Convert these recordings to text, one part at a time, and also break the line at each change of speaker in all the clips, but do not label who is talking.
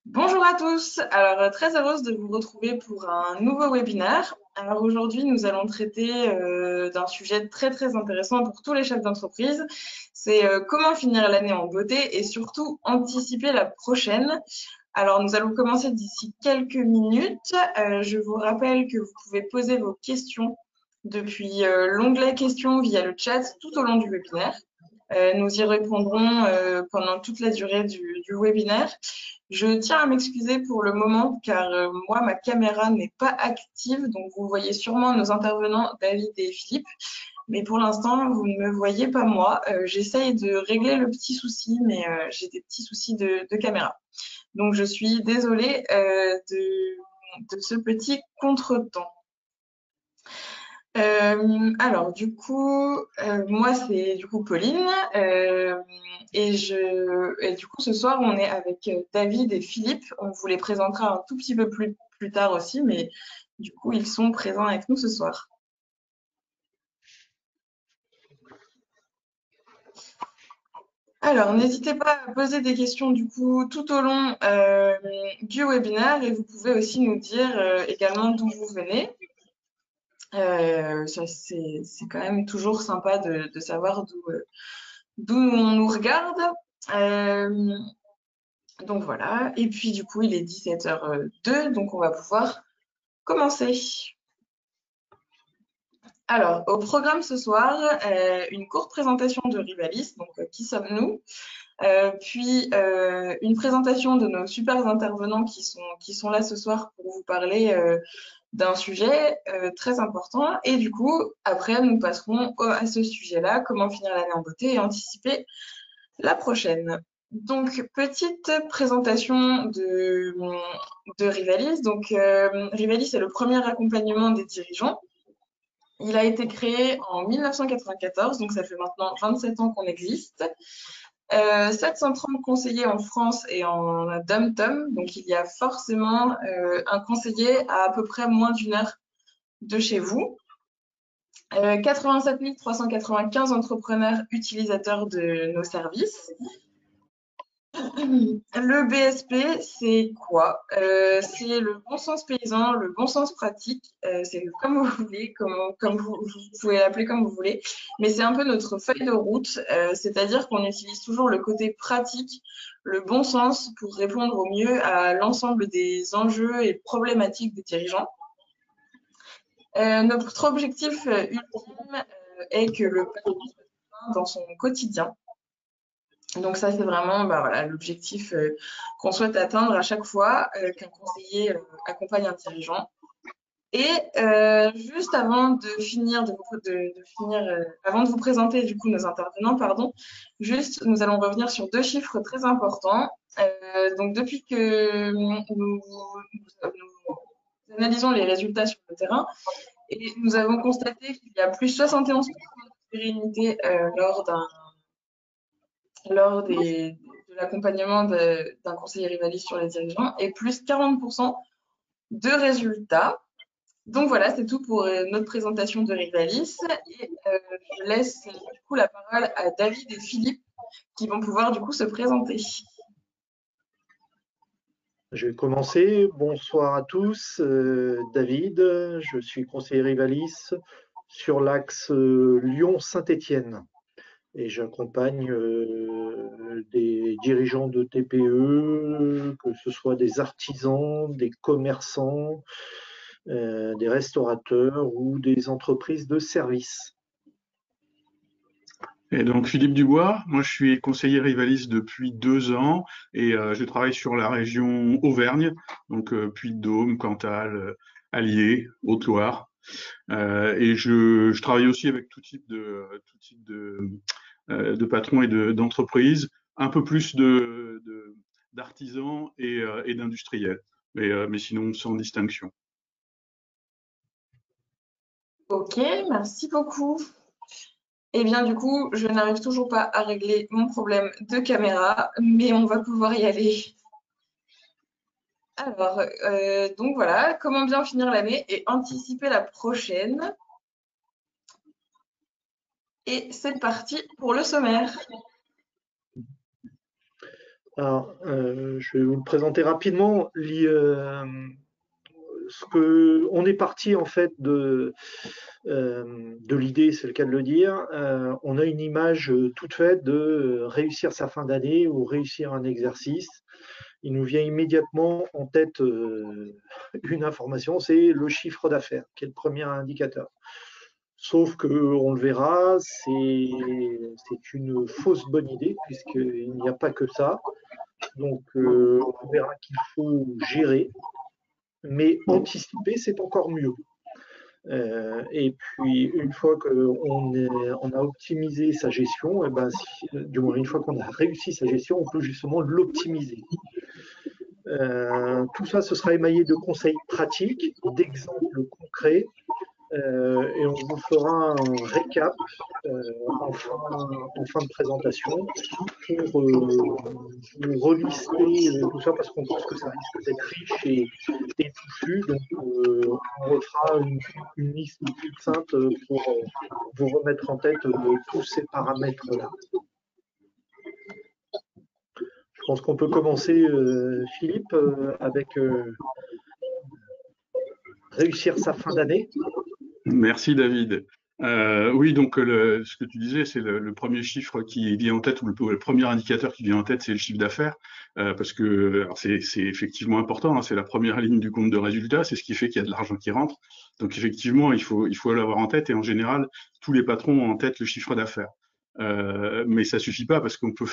Bonjour à tous. Alors, très heureuse de vous retrouver pour un nouveau webinaire. Alors aujourd'hui, nous allons traiter d'un sujet très intéressant pour tous les chefs d'entreprise. C'est comment finir l'année en beauté et surtout anticiper la prochaine. Alors, nous allons commencer d'ici quelques minutes. Je vous rappelle que vous pouvez poser vos questions depuis l'onglet questions via le chat tout au long du webinaire. Nous y répondrons pendant toute la durée du webinaire. Je tiens à m'excuser pour le moment car moi, ma caméra n'est pas active, donc vous voyez sûrement nos intervenants David et Philippe, mais pour l'instant, vous ne me voyez pas moi. J'essaye de régler le petit souci, mais j'ai des petits soucis de caméra. Donc je suis désolée de ce petit contretemps. Alors du coup, moi c'est du coup Pauline et du coup ce soir on est avec David et Philippe. On vous les présentera un tout petit peu plus tard aussi, mais du coup ils sont présents avec nous ce soir. Alors n'hésitez pas à poser des questions du coup tout au long du webinaire et vous pouvez aussi nous dire également d'où vous venez. Ça, c'est quand même toujours sympa de savoir d'où on nous regarde. Euh, donc voilà. Et puis du coup, il est 17h02, donc on va pouvoir commencer. Alors, au programme ce soir, une courte présentation de Rivalis, donc qui sommes-nous? Puis une présentation de nos super intervenants qui sont là ce soir pour vous parler d'un sujet très important. Et du coup, après, nous passerons à ce sujet-là, comment finir l'année en beauté et anticiper la prochaine. Donc, petite présentation de Rivalis. Donc, Rivalis est le premier accompagnement des dirigeants. Il a été créé en 1994, donc ça fait maintenant 27 ans qu'on existe. 730 conseillers en France et en dom-tom, donc il y a forcément un conseiller à peu près moins d'une heure de chez vous. 87 395 entrepreneurs utilisateurs de nos services. Le BSP, c'est quoi? C'est le bon sens paysan, le bon sens pratique. C'est comme vous voulez, comme vous pouvez l'appeler comme vous voulez. Mais c'est un peu notre feuille de route, c'est-à-dire qu'on utilise toujours le côté pratique, le bon sens pour répondre au mieux à l'ensemble des enjeux et problématiques des dirigeants. Notre objectif ultime est que le patron soit bien dans son quotidien. Donc ça, c'est vraiment voilà, l'objectif qu'on souhaite atteindre à chaque fois qu'un conseiller accompagne un dirigeant. Et juste avant de finir, avant de vous présenter du coup nos intervenants, pardon, juste nous allons revenir sur deux chiffres très importants. Donc depuis que nous analysons les résultats sur le terrain, et nous avons constaté qu'il y a plus 71% de sérénité de l'accompagnement d'un conseiller rivaliste sur les dirigeants et plus 40% de résultats. Donc voilà, c'est tout pour notre présentation de Rivalis. Et je laisse du coup la parole à David et Philippe qui vont pouvoir du coup se présenter.
Je vais commencer. Bonsoir à tous. David, je suis conseiller Rivalis sur l'axe Lyon-Saint-Étienne et j'accompagne des dirigeants de TPE, que ce soit des artisans, des commerçants, des restaurateurs ou des entreprises de services.
Et donc Philippe Dubois, moi je suis conseiller Rivalis depuis 2 ans et je travaille sur la région Auvergne, donc Puy-de-Dôme, Cantal, Allier, Haute-Loire. Et je travaille aussi avec tout type de patrons et d'entreprises, un peu plus d'artisans et d'industriels, mais sinon sans distinction.
Ok, merci beaucoup. Eh bien, du coup, je n'arrive toujours pas à régler mon problème de caméra, mais on va pouvoir y aller. Alors, donc voilà, comment bien finir l'année et anticiper la prochaine. Et c'est parti pour le sommaire.
Alors, je vais vous le présenter rapidement. On est parti en fait de l'idée, c'est le cas de le dire. On a une image toute faite de réussir sa fin d'année ou réussir un exercice. Il nous vient immédiatement en tête une information, c'est le chiffre d'affaires, qui est le premier indicateur. Sauf que, on le verra, c'est une fausse bonne idée, puisqu'il n'y a pas que ça. Donc, on verra qu'il faut gérer, mais anticiper, c'est encore mieux. Et puis, une fois qu'on a optimisé sa gestion, et ben, du moins une fois qu'on a réussi sa gestion, on peut justement l'optimiser. Tout ça, ce sera émaillé de conseils pratiques, d'exemples concrets, et on vous fera un récap en fin de présentation pour vous relister tout ça parce qu'on pense que ça risque d'être riche et touffu. Donc, on refera une liste succincte pour vous remettre en tête tous ces paramètres-là. Je pense qu'on peut commencer, Philippe, avec réussir sa fin d'année.
Merci David. Oui, donc ce que tu disais, c'est le premier chiffre qui vient en tête, ou le premier indicateur qui vient en tête, c'est le chiffre d'affaires, parce que c'est effectivement important, hein, c'est la première ligne du compte de résultat, c'est ce qui fait qu'il y a de l'argent qui rentre. Donc effectivement, il faut l'avoir en tête, et en général, tous les patrons ont en tête le chiffre d'affaires. Mais ça suffit pas, parce qu'on peut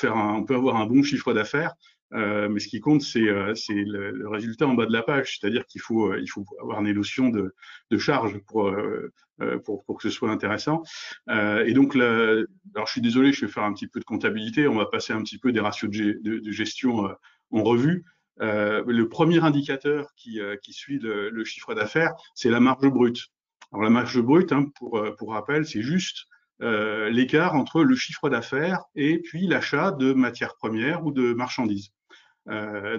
avoir un bon chiffre d'affaires, mais ce qui compte, c'est le résultat en bas de la page, c'est-à-dire qu'il faut avoir des notions de charge pour que ce soit intéressant. Et donc, alors je suis désolé, je vais faire un petit peu de comptabilité, on va passer un petit peu des ratios de gestion en revue. Le premier indicateur qui suit le chiffre d'affaires, c'est la marge brute. Alors la marge brute, hein, pour rappel, c'est juste l'écart entre le chiffre d'affaires et puis l'achat de matières premières ou de marchandises.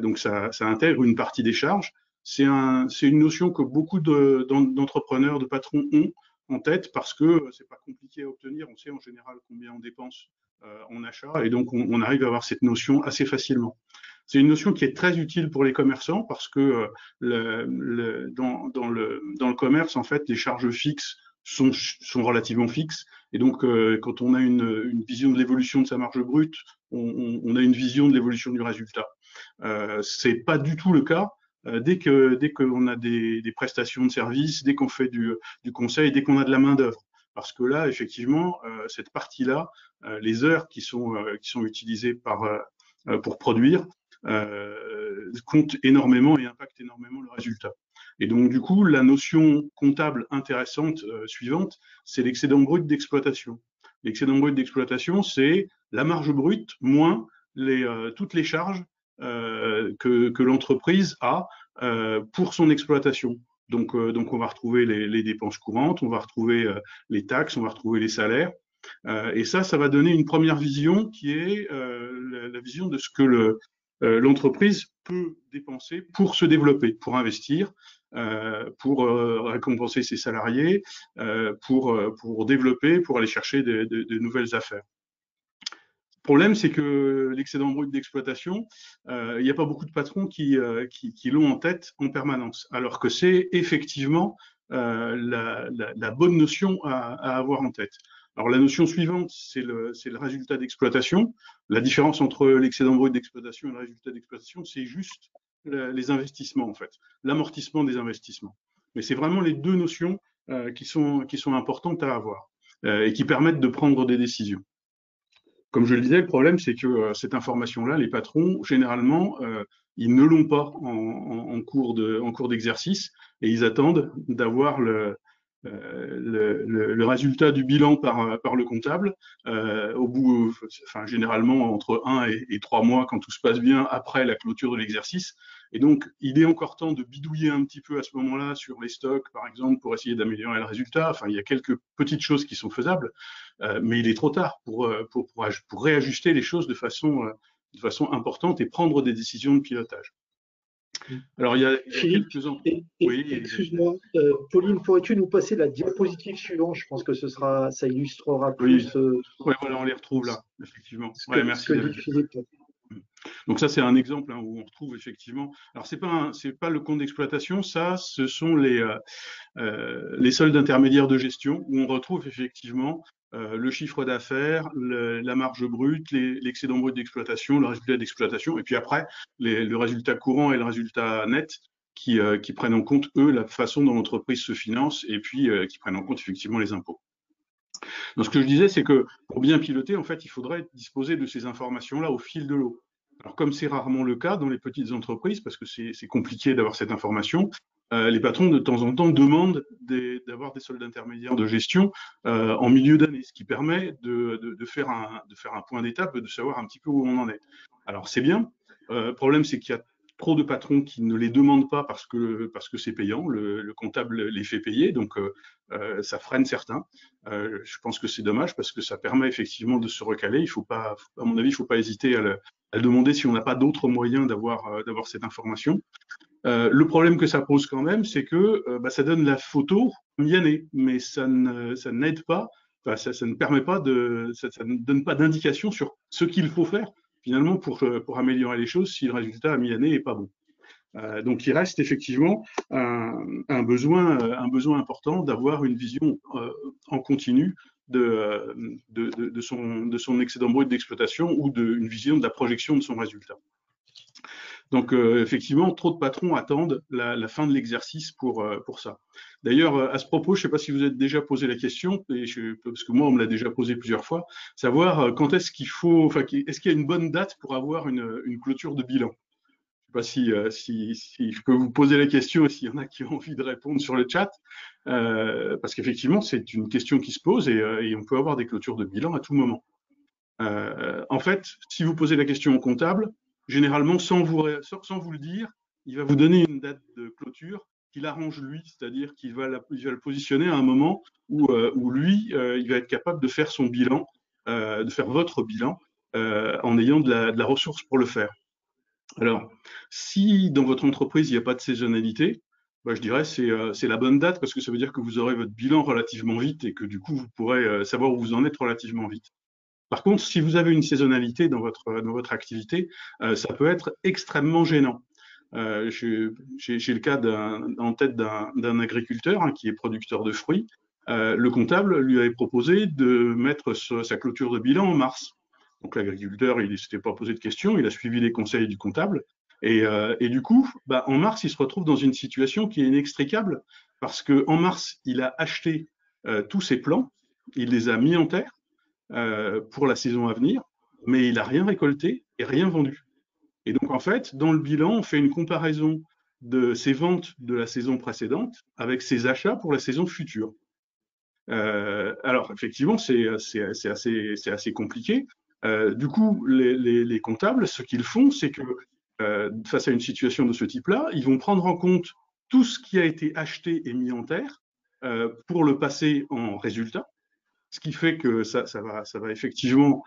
Donc ça intègre une partie des charges. C'est une notion que beaucoup d'entrepreneurs, de patrons ont en tête parce que c'est pas compliqué à obtenir. On sait en général combien on dépense en achat et donc on arrive à avoir cette notion assez facilement. C'est une notion qui est très utile pour les commerçants parce que dans le commerce, en fait, les charges fixes sont relativement fixes. Et donc, quand on a une vision de l'évolution de sa marge brute, on a une vision de l'évolution du résultat. C'est pas du tout le cas dès qu'on a des prestations de services, dès qu'on fait du conseil, dès qu'on a de la main d'œuvre. Parce que là, effectivement, cette partie-là, les heures qui sont utilisées pour produire, comptent énormément et impactent énormément le résultat. Et donc, du coup, la notion comptable intéressante suivante, c'est l'excédent brut d'exploitation. L'excédent brut d'exploitation, c'est la marge brute moins toutes les charges que l'entreprise a pour son exploitation. Donc on va retrouver les dépenses courantes, on va retrouver les taxes, on va retrouver les salaires. Et ça va donner une première vision qui est la vision de ce que l'entreprise peut dépenser pour se développer, pour investir, pour récompenser ses salariés, pour développer, pour aller chercher de nouvelles affaires. Le problème, c'est que l'excédent brut d'exploitation, il n'y a pas beaucoup de patrons qui l'ont en tête en permanence, alors que c'est effectivement la bonne notion à avoir en tête. Alors la notion suivante, c'est le résultat d'exploitation. La différence entre l'excédent brut d'exploitation et le résultat d'exploitation, c'est juste les investissements, en fait, l'amortissement des investissements. Mais c'est vraiment les deux notions qui sont importantes à avoir et qui permettent de prendre des décisions. Comme je le disais, le problème, c'est que cette information-là, les patrons, généralement, ils ne l'ont pas en cours d'exercice et ils attendent d'avoir le résultat du bilan par le comptable au bout, enfin, généralement entre 1 et 3 mois quand tout se passe bien après la clôture de l'exercice. Et donc, il est encore temps de bidouiller un petit peu à ce moment-là sur les stocks, par exemple, pour essayer d'améliorer le résultat. Enfin, il y a quelques petites choses qui sont faisables, mais il est trop tard pour réajuster les choses de façon importante et prendre des décisions de pilotage.
Alors, il y a quelques ans. Oui, excuse-moi, Pauline, pourrais-tu nous passer la diapositive suivante? Je pense que ça illustrera plus.
Oui, voilà, on les retrouve là, effectivement. Ouais, merci.
Philippe.
Donc ça, c'est un exemple où on retrouve effectivement. Alors c'est pas le compte d'exploitation, ça, ce sont les soldes intermédiaires de gestion où on retrouve effectivement le chiffre d'affaires, la marge brute, l'excédent brut d'exploitation, le résultat d'exploitation, et puis après le résultat courant et le résultat net qui prennent en compte eux la façon dont l'entreprise se finance et puis qui prennent en compte effectivement les impôts. Donc ce que je disais, c'est que pour bien piloter, en fait, il faudrait disposer de ces informations-là au fil de l'eau. Alors comme c'est rarement le cas dans les petites entreprises, parce que c'est compliqué d'avoir cette information, les patrons de temps en temps demandent d'avoir des soldes intermédiaires de gestion en milieu d'année, ce qui permet de faire un point d'étape, de savoir un petit peu où on en est. Alors c'est bien. Le problème, c'est qu'il y a trop de patrons qui ne les demandent pas parce que c'est payant, le comptable les fait payer, donc ça freine certains. Je pense que c'est dommage parce que ça permet effectivement de se recaler. Il faut pas, à mon avis, il ne faut pas hésiter à le demander si on n'a pas d'autres moyens d'avoir cette information. Le problème que ça pose quand même, c'est que ça donne la photo mi-année, mais ça n'aide pas, enfin, ça ne permet pas ça ne donne pas d'indication sur ce qu'il faut faire finalement pour améliorer les choses si le résultat à mi-année n'est pas bon. Donc il reste effectivement un besoin important d'avoir une vision en continu de son excédent brut d'exploitation ou une vision de la projection de son résultat. Donc effectivement, trop de patrons attendent la fin de l'exercice pour ça. D'ailleurs, à ce propos, je ne sais pas si vous êtes déjà posé la question, parce que moi, on me l'a déjà posé plusieurs fois, savoir quand est-ce qu'il faut, enfin, est-ce qu'il y a une bonne date pour avoir une clôture de bilan? Je ne sais pas si je peux vous poser la question et s'il y en a qui ont envie de répondre sur le chat, parce qu'effectivement, c'est une question qui se pose et on peut avoir des clôtures de bilan à tout moment. En fait, si vous posez la question au comptable, généralement, sans vous le dire, il va vous donner une date de clôture qu'il arrange lui, c'est-à-dire qu'il va le positionner à un moment où lui, il va être capable de faire son bilan, de faire votre bilan, en ayant de la ressource pour le faire. Alors, si dans votre entreprise, il n'y a pas de saisonnalité, je dirais c'est la bonne date parce que ça veut dire que vous aurez votre bilan relativement vite et que du coup, vous pourrez savoir où vous en êtes relativement vite. Par contre, si vous avez une saisonnalité dans votre activité, ça peut être extrêmement gênant. J'ai le cas en tête d'un agriculteur qui est producteur de fruits. Le comptable lui avait proposé de mettre sa clôture de bilan en mars. Donc l'agriculteur, il ne s'était pas posé de questions, il a suivi les conseils du comptable. Et du coup, en mars, il se retrouve dans une situation qui est inextricable parce qu'en mars, il a acheté tous ses plants, il les a mis en terre pour la saison à venir, mais il n'a rien récolté et rien vendu. Et donc, en fait, dans le bilan, on fait une comparaison de ses ventes de la saison précédente avec ses achats pour la saison future. Alors, effectivement, c'est assez compliqué. Du coup, les comptables, ce qu'ils font, c'est que face à une situation de ce type-là, ils vont prendre en compte tout ce qui a été acheté et mis en terre pour le passer en résultat, ce qui fait que ça va effectivement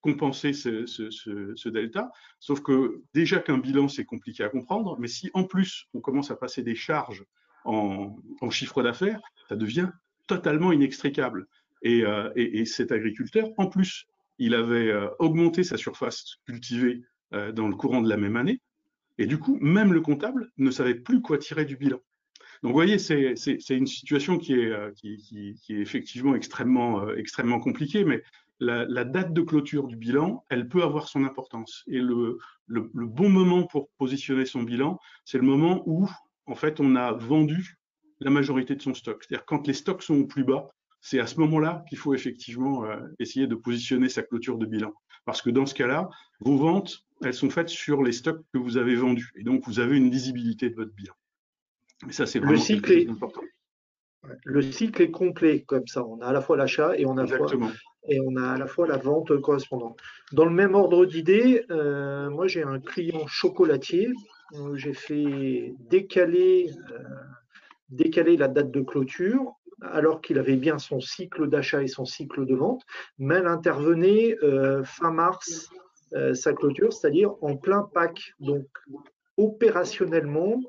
compenser ce delta. Sauf que déjà qu'un bilan, c'est compliqué à comprendre, mais si en plus on commence à passer des charges en chiffre d'affaires, ça devient totalement inextricable. Et cet agriculteur, en plus, il avait augmenté sa surface cultivée dans le courant de la même année, et du coup, même le comptable ne savait plus quoi tirer du bilan. Donc, vous voyez, c'est une situation qui est effectivement extrêmement compliquée, mais la date de clôture du bilan, elle peut avoir son importance. Et le bon moment pour positionner son bilan, c'est le moment où, en fait, on a vendu la majorité de son stock. C'est-à-dire quand les stocks sont au plus bas, c'est à ce moment-là qu'il faut effectivement essayer de positionner sa clôture de bilan. Parce que dans ce cas-là, vos ventes, elles sont faites sur les stocks que vous avez vendus. Et donc, vous avez une lisibilité de votre bilan. Mais ça, c'est vraiment quelque chose d'important.
Le cycle est complet comme ça. On a à la fois l'achat et on a à la fois la vente correspondante. Dans le même ordre d'idée, moi j'ai un client chocolatier. J'ai fait décaler la date de clôture alors qu'il avait bien son cycle d'achat et son cycle de vente, mais elle intervenait fin mars, sa clôture, c'est-à-dire en plein Pâques. Donc opérationnellement,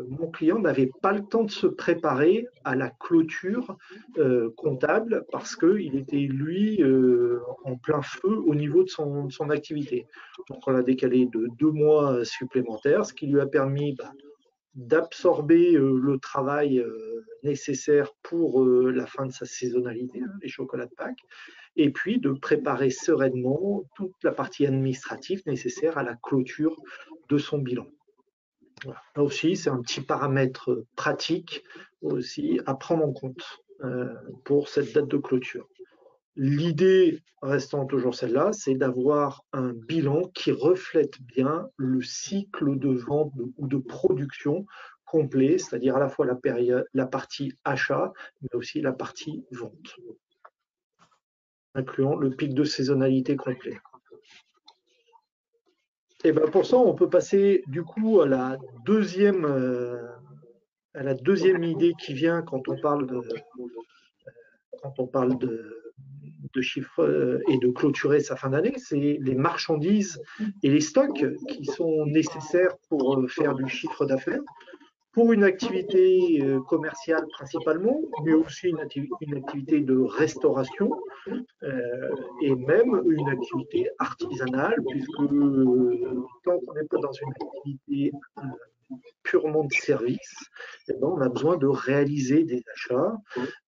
mon client n'avait pas le temps de se préparer à la clôture comptable parce qu'il était, lui, en plein feu au niveau de son activité. Donc, on l'a décalé de 2 mois supplémentaires, ce qui lui a permis d'absorber le travail nécessaire pour la fin de sa saisonnalité, les chocolats de Pâques, et puis de préparer sereinement toute la partie administrative nécessaire à la clôture de son bilan. Voilà. Là aussi, c'est un petit paramètre pratique aussi à prendre en compte pour cette date de clôture. L'idée restant toujours celle-là, c'est d'avoir un bilan qui reflète bien le cycle de vente ou de production complet, c'est-à-dire à la fois la partie achat, mais aussi la partie vente, incluant le pic de saisonnalité complet. Et bien pour ça, on peut passer du coup à la deuxième idée qui vient quand on parle de chiffres et de clôturer sa fin d'année, c'est les marchandises et les stocks qui sont nécessaires pour faire du chiffre d'affaires, pour une activité commerciale principalement, mais aussi une activité de restauration et même une activité artisanale, puisque tant qu'on n'est pas dans une activité purement de service, eh ben, on a besoin de réaliser des achats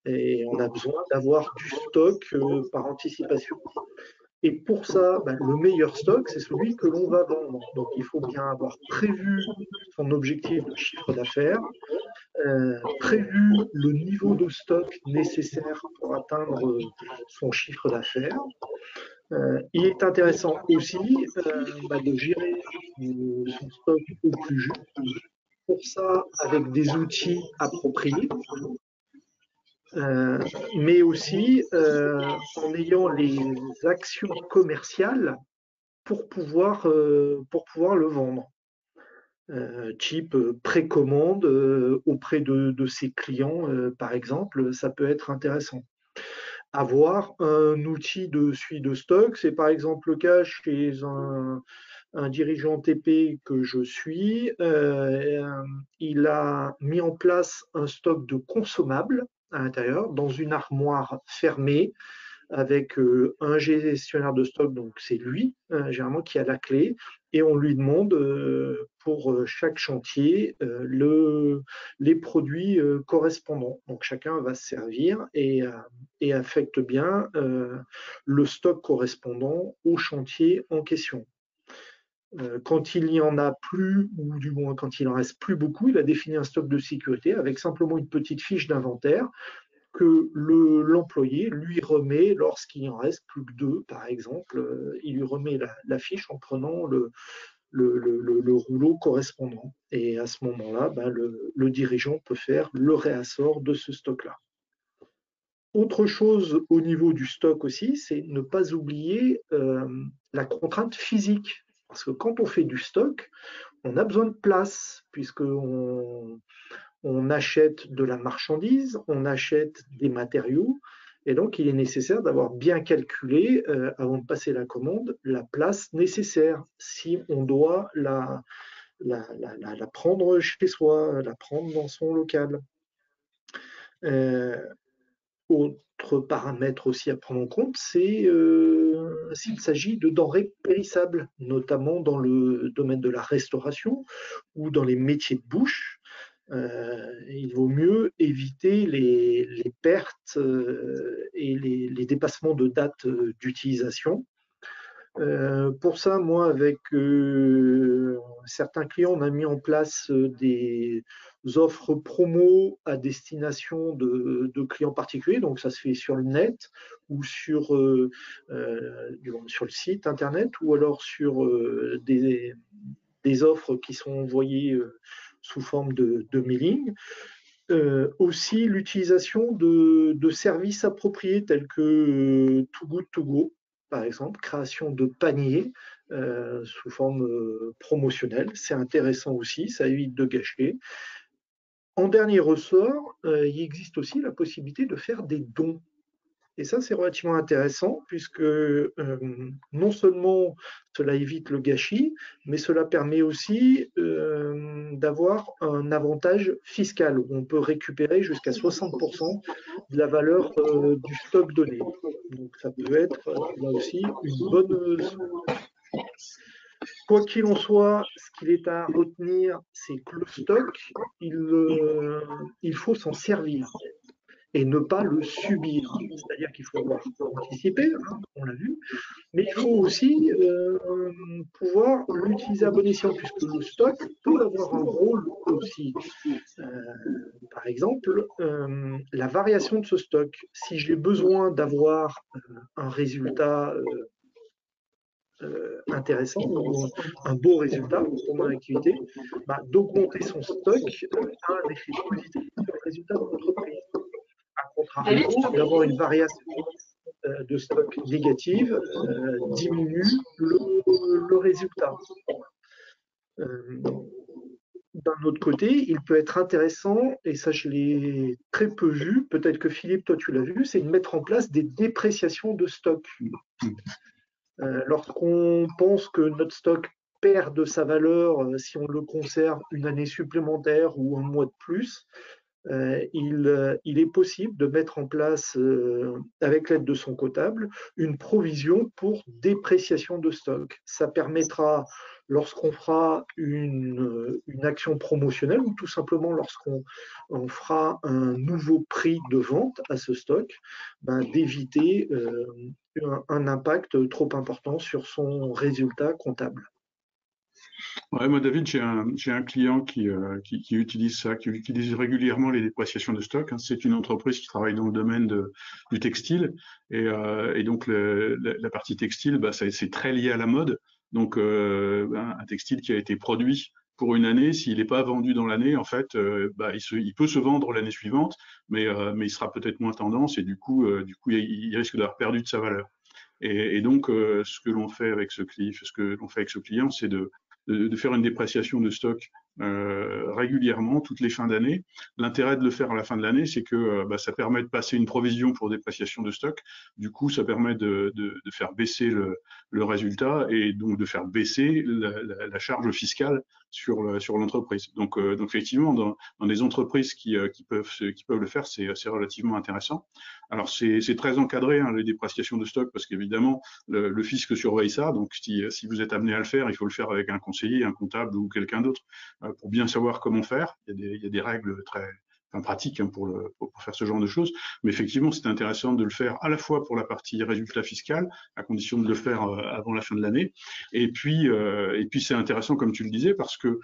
et on a besoin d'avoir du stock par anticipation. Et pour ça, le meilleur stock, c'est celui que l'on va vendre. Donc, il faut bien avoir prévu son objectif de chiffre d'affaires, prévu le niveau de stock nécessaire pour atteindre son chiffre d'affaires. Il est intéressant aussi de gérer son stock au plus juste. Pour ça, avec des outils appropriés, mais aussi en ayant les actions commerciales pour pouvoir le vendre. Type précommande auprès de ses clients, par exemple, ça peut être intéressant. Avoir un outil de suivi de stock, c'est par exemple le cas chez un dirigeant TP que je suis. Il a mis en place un stock de consommables à l'intérieur, dans une armoire fermée, avec un gestionnaire de stock, donc c'est lui, généralement, qui a la clé, et on lui demande pour chaque chantier les produits correspondants. Donc chacun va se servir et affecte bien le stock correspondant au chantier en question. Quand il n'y en a plus, ou du moins quand il en reste plus beaucoup, il a défini un stock de sécurité avec simplement une petite fiche d'inventaire que l'employé lui remet lorsqu'il en reste plus que 2, par exemple. Il lui remet la fiche en prenant le rouleau correspondant. Et à ce moment-là, le dirigeant peut faire le réassort de ce stock-là. Autre chose au niveau du stock aussi, c'est ne pas oublier la contrainte physique. Parce que quand on fait du stock, on a besoin de place, puisqu'on achète de la marchandise, on achète des matériaux, et donc il est nécessaire d'avoir bien calculé, avant de passer la commande, la place nécessaire, si on doit la prendre chez soi, la prendre dans son local. Autre paramètre aussi à prendre en compte, c'est s'il s'agit de denrées périssables, notamment dans le domaine de la restauration ou dans les métiers de bouche. Il vaut mieux éviter les pertes et les dépassements de date d'utilisation. Pour ça, moi, avec certains clients, on a mis en place des offres promo à destination de clients particuliers. Donc, ça se fait sur le net ou sur le site internet, ou alors sur des offres qui sont envoyées sous forme de mailing. Aussi, l'utilisation de services appropriés tels que Too Good To Go, par exemple, création de paniers sous forme promotionnelle. C'est intéressant aussi, ça évite de gâcher. En dernier ressort, il existe aussi la possibilité de faire des dons. Et ça, c'est relativement intéressant puisque non seulement cela évite le gâchis, mais cela permet aussi d'avoir un avantage fiscal où on peut récupérer jusqu'à 60% de la valeur du stock donné. Donc ça peut être là aussi une bonne solution. Quoi qu'il en soit, ce qu'il est à retenir, c'est que le stock, il faut s'en servir et ne pas le subir. C'est-à-dire qu'il faut avoir anticipé, hein, on l'a vu, mais il faut aussi pouvoir l'utiliser à bon escient, puisque le stock peut avoir un rôle aussi. Euh, Par exemple, la variation de ce stock. Si j'ai besoin d'avoir un résultat intéressant ou un beau résultat pour mon activité, bah, d'augmenter son stock a un effet positif sur le résultat de l'entreprise. A contrario, d'avoir une variation de stock négative diminue le résultat. D'un autre côté, il peut être intéressant, et ça je l'ai très peu vu, peut-être que Philippe, toi tu l'as vu, c'est de mettre en place des dépréciations de stock. Lorsqu'on pense que notre stock perd de sa valeur si on le conserve une année supplémentaire ou un mois de plus, il est possible de mettre en place, avec l'aide de son comptable, une provision pour dépréciation de stock. Ça permettra, lorsqu'on fera une action promotionnelle ou tout simplement lorsqu'on fera un nouveau prix de vente à ce stock, ben, d'éviter un impact trop important sur son résultat comptable.
Ouais, moi, David, j'ai un client qui utilise ça, qui utilise régulièrement les dépréciations de stock, hein. C'est une entreprise qui travaille dans le domaine du textile. Et donc, la partie textile, bah, c'est très lié à la mode. Donc, un textile qui a été produit pour une année, s'il n'est pas vendu dans l'année, en fait, bah, il peut se vendre l'année suivante, mais il sera peut-être moins tendance et il risque d'avoir perdu de sa valeur. Et donc, ce que l'on fait avec ce client, c'est de faire une dépréciation de stock régulièrement, toutes les fins d'année. L'intérêt de le faire à la fin de l'année, c'est que bah, ça permet de passer une provision pour dépréciation de stock. Du coup, ça permet de faire baisser le résultat et donc de faire baisser la charge fiscale sur l'entreprise. Donc effectivement, dans des entreprises qui peuvent le faire, c'est relativement intéressant. Alors c'est très encadré, hein, les dépréciations de stock, parce qu'évidemment le fisc surveille ça. Donc si vous êtes amené à le faire, il faut le faire avec un conseiller, un comptable ou quelqu'un d'autre pour bien savoir comment faire. Il y a des règles très pratiques, hein, pour faire ce genre de choses. Mais effectivement, c'est intéressant de le faire à la fois pour la partie résultat fiscal, à condition de le faire avant la fin de l'année. Et puis c'est intéressant, comme tu le disais, parce que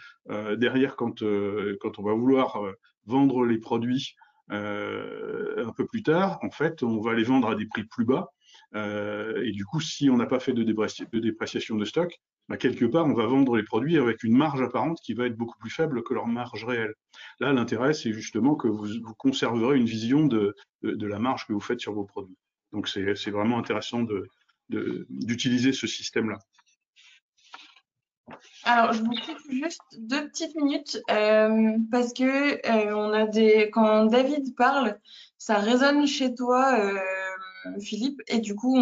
derrière, quand on va vouloir vendre les produits un peu plus tard, en fait, on va les vendre à des prix plus bas. Et du coup, si on n'a pas fait de dépréciation de stock, bah, quelque part, on va vendre les produits avec une marge apparente qui va être beaucoup plus faible que leur marge réelle. Là, l'intérêt, c'est justement que vous conserverez une vision de la marge que vous faites sur vos produits. Donc, c'est vraiment intéressant d'utiliser ce système-là.
Alors, je vous coupe juste 2 petites minutes parce que quand David parle, ça résonne chez toi, Philippe, et du coup,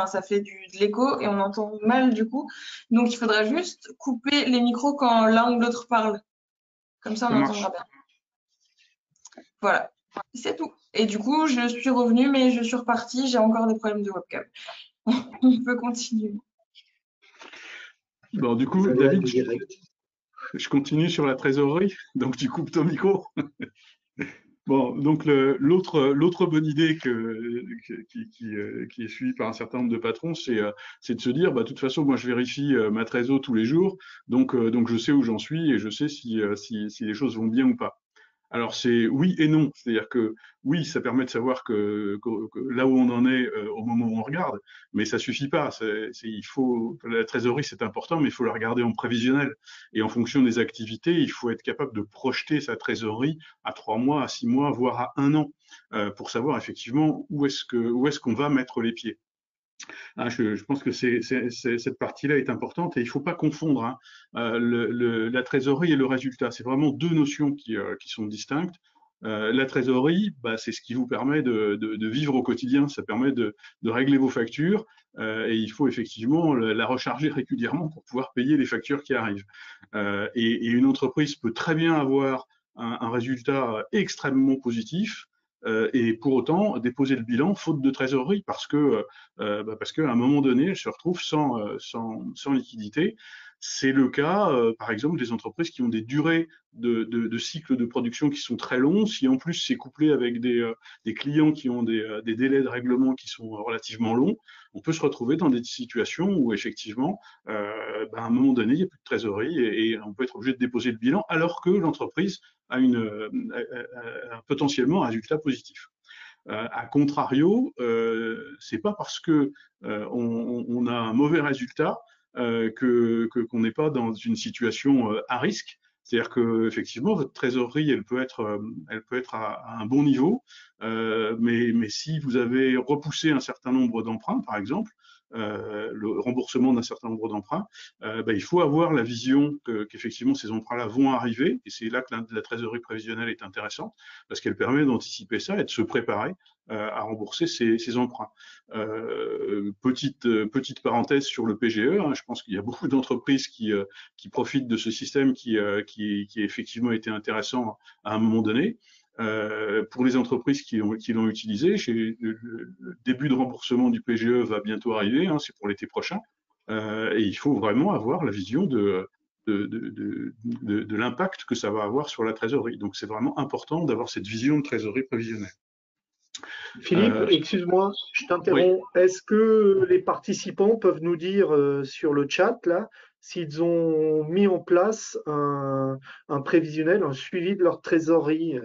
ça fait de l'écho et on entend mal du coup. Donc, il faudra juste couper les micros quand l'un ou l'autre parle. Comme ça, on entendra bien. Voilà, c'est tout. Et du coup, je suis revenue, mais je suis repartie. J'ai encore des problèmes de webcam. On peut continuer.
Bon, du coup, David, je continue sur la trésorerie, donc tu coupes ton micro. Bon, donc l'autre bonne idée qui est suivie par un certain nombre de patrons, c'est de se dire, bah, de toute façon, moi je vérifie ma trésor tous les jours, donc je sais où j'en suis et je sais si les choses vont bien ou pas. Alors c'est oui et non, c'est-à-dire que oui, ça permet de savoir que là où on en est au moment où on regarde, mais ça suffit pas. Il faut la trésorerie, c'est important, mais il faut la regarder en prévisionnel et en fonction des activités, il faut être capable de projeter sa trésorerie à 3 mois, à 6 mois, voire à 1 an pour savoir effectivement où est-ce qu'on va mettre les pieds. Ah, je pense que cette partie-là est importante et il ne faut pas confondre, hein, la trésorerie et le résultat. C'est vraiment deux notions qui sont distinctes. La trésorerie, c'est ce qui vous permet de vivre au quotidien, ça permet de régler vos factures, et il faut effectivement la recharger régulièrement pour pouvoir payer les factures qui arrivent. Et une entreprise peut très bien avoir un résultat extrêmement positif, et pour autant déposer le bilan faute de trésorerie parce qu'à un moment donné, elle se retrouve sans liquidité. C'est le cas, par exemple, des entreprises qui ont des durées de cycles de production qui sont très longs. Si en plus c'est couplé avec des clients qui ont des délais de règlement qui sont relativement longs, on peut se retrouver dans des situations où effectivement, à un moment donné, il n'y a plus de trésorerie et on peut être obligé de déposer le bilan alors que l'entreprise a potentiellement un résultat positif. A contrario, c'est pas parce que on a un mauvais résultat qu'on n'est pas dans une situation à risque. C'est-à-dire que effectivement votre trésorerie elle peut être à un bon niveau, mais si vous avez repoussé un certain nombre d'emprunts, par exemple, le remboursement d'un certain nombre d'emprunts, il faut avoir la vision qu'effectivement ces emprunts-là vont arriver, et c'est là que la trésorerie prévisionnelle est intéressante parce qu'elle permet d'anticiper ça et de se préparer à rembourser ces emprunts. Petite parenthèse sur le PGE, hein, je pense qu'il y a beaucoup d'entreprises qui profitent de ce système qui a effectivement été intéressant à un moment donné. Pour les entreprises qui l'ont utilisé, le début de remboursement du PGE va bientôt arriver, hein, c'est pour l'été prochain, et il faut vraiment avoir la vision de l'impact que ça va avoir sur la trésorerie. Donc c'est vraiment important d'avoir cette vision de trésorerie prévisionnelle.
Philippe, excuse-moi, je
Oui.
t'interromps. Est-ce que les participants peuvent nous dire sur le chat là s'ils ont mis en place un prévisionnel, un suivi de leur trésorerie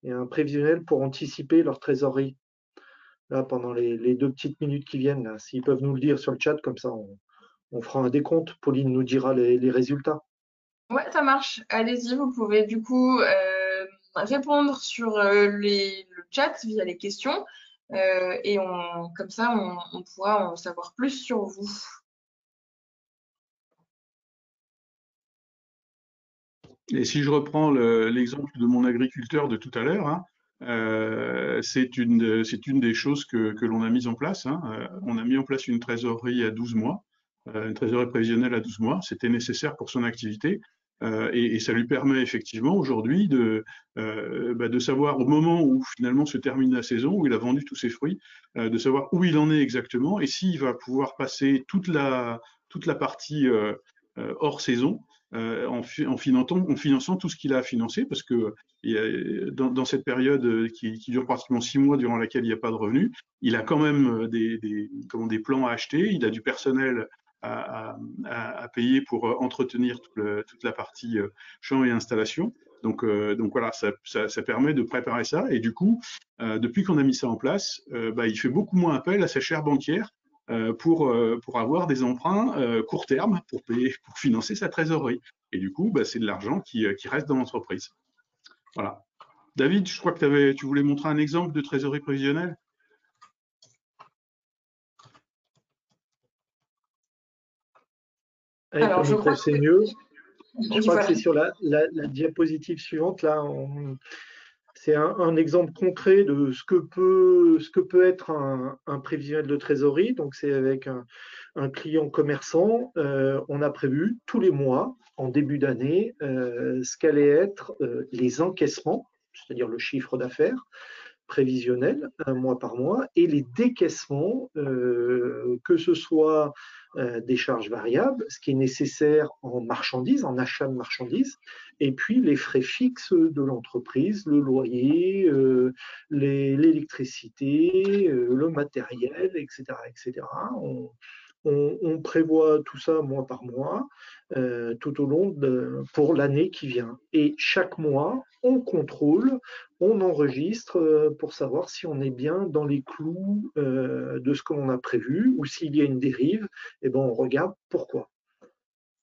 et un prévisionnel pour anticiper leur trésorerie là pendant les 2 petites minutes qui viennent là, s'ils peuvent nous le dire sur le chat, comme ça on fera un décompte. Pauline nous dira les résultats.
Ouais, ça marche. Allez-y, vous pouvez du coup répondre sur le chat via les questions et comme ça, on pourra en savoir plus sur vous.
Et si je reprends l'exemple de mon agriculteur de tout à l'heure, hein, c'est une des choses que l'on a mise en place. Hein. On a mis en place une trésorerie à 12 mois, une trésorerie prévisionnelle à 12 mois. C'était nécessaire pour son activité. Et ça lui permet effectivement aujourd'hui de savoir au moment où finalement se termine la saison, où il a vendu tous ses fruits, de savoir où il en est exactement et s'il va pouvoir passer toute la partie hors saison en finançant tout ce qu'il a à financer, parce que dans cette période qui dure pratiquement 6 mois, durant laquelle il n'y a pas de revenus, il a quand même des plans à acheter, il a du personnel à payer pour entretenir toute la partie champ et installation. Donc voilà, ça permet de préparer ça. Et du coup, depuis qu'on a mis ça en place, il fait beaucoup moins appel à sa chaire banquière pour avoir des emprunts court terme pour financer sa trésorerie. Et du coup, c'est de l'argent qui reste dans l'entreprise. Voilà. David, je crois que tu voulais montrer un exemple de trésorerie prévisionnelle.
Avec
Alors,
le micro, c'est mieux. Je crois que
voilà.
c'est sur la diapositive suivante. Là, c'est un exemple concret de ce que peut être un prévisionnel de trésorerie. Donc, c'est avec un client commerçant. On a prévu tous les mois, en début d'année, ce qu'allaient être les encaissements, c'est-à-dire le chiffre d'affaires prévisionnel, un mois par mois, et les décaissements, que ce soit des charges variables, ce qui est nécessaire en marchandises, en achat de marchandises, et puis les frais fixes de l'entreprise, le loyer, l'électricité, le matériel, etc. etc. On prévoit tout ça mois par mois, tout au long pour l'année qui vient. Et chaque mois, on contrôle, on enregistre pour savoir si on est bien dans les clous de ce que l'on a prévu, ou s'il y a une dérive, et ben on regarde pourquoi.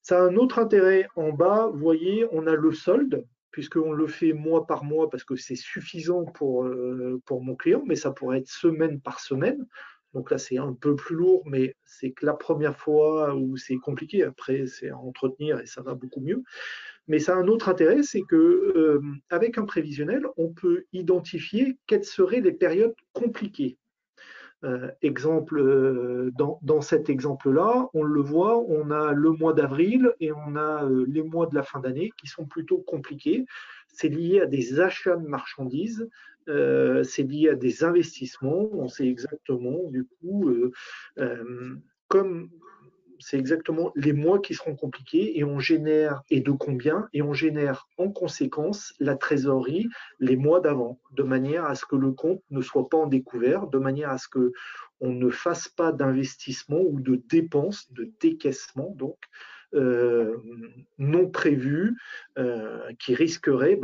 Ça a un autre intérêt. En bas, vous voyez, on a le solde, puisqu'on le fait mois par mois parce que c'est suffisant pour mon client, mais ça pourrait être semaine par semaine. Donc là, c'est un peu plus lourd, mais c'est que la première fois où c'est compliqué, après, c'est à entretenir et ça va beaucoup mieux. Mais ça a un autre intérêt, c'est que avec un prévisionnel, on peut identifier quelles seraient les périodes compliquées. Dans cet exemple-là, on le voit, on a le mois d'avril et on a les mois de la fin d'année qui sont plutôt compliqués. C'est lié à des achats de marchandises, c'est lié à des investissements. On sait exactement, du coup, comme c'est exactement les mois qui seront compliqués et on génère, et de combien, et on génère en conséquence la trésorerie les mois d'avant, de manière à ce que le compte ne soit pas en découvert, de manière à ce que on ne fasse pas d'investissement ou de dépenses, de décaissement, donc, non prévus, qui risqueraient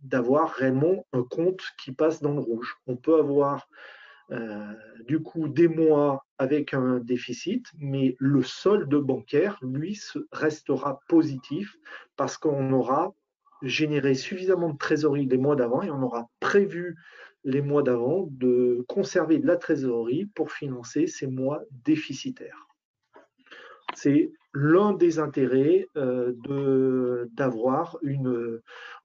d'avoir réellement un compte qui passe dans le rouge. On peut avoir du coup des mois avec un déficit, mais le solde bancaire, lui, restera positif parce qu'on aura généré suffisamment de trésorerie les mois d'avant et on aura prévu les mois d'avant de conserver de la trésorerie pour financer ces mois déficitaires. C'est l'un des intérêts d'avoir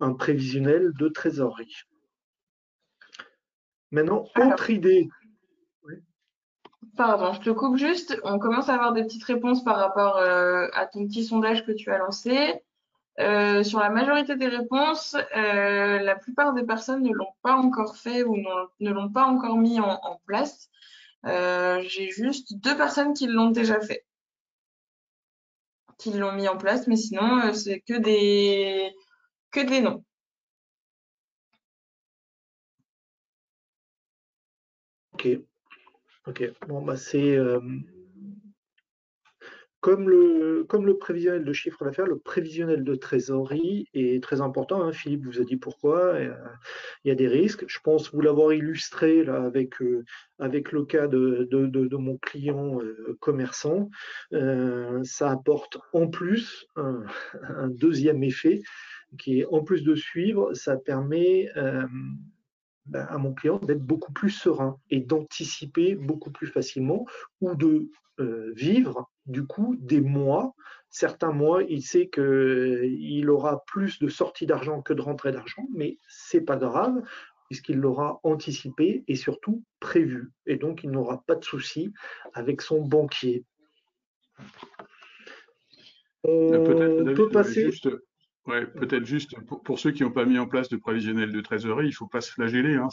un prévisionnel de trésorerie. Maintenant, autre idée.
Pardon, je te coupe juste. On commence à avoir des petites réponses par rapport à ton petit sondage que tu as lancé. Sur la majorité des réponses, la plupart des personnes ne l'ont pas encore fait ou ne l'ont pas encore mis en place. J'ai juste 2 personnes qui l'ont déjà fait, qui l'ont mis en place, mais sinon, c'est que des noms.
Ok. Bon, bah c'est comme le prévisionnel de chiffre d'affaires, le prévisionnel de trésorerie est très important, hein. Philippe vous a dit pourquoi. Il y a des risques. Je pense vous l'avoir illustré là, avec le cas de mon client commerçant. Ça apporte en plus un deuxième effet qui est en plus de suivre, ça permet à mon client d'être beaucoup plus serein et d'anticiper beaucoup plus facilement ou de vivre du coup des mois. Certains mois, il sait qu'il aura plus de sorties d'argent que de rentrées d'argent, mais c'est pas grave puisqu'il l'aura anticipé et surtout prévu. Et donc, il n'aura pas de souci avec son banquier.
Peut-être,
On
David,
peut passer.
peut-être juste pour ceux qui n'ont pas mis en place de prévisionnel de trésorerie, il faut pas se flageller, hein.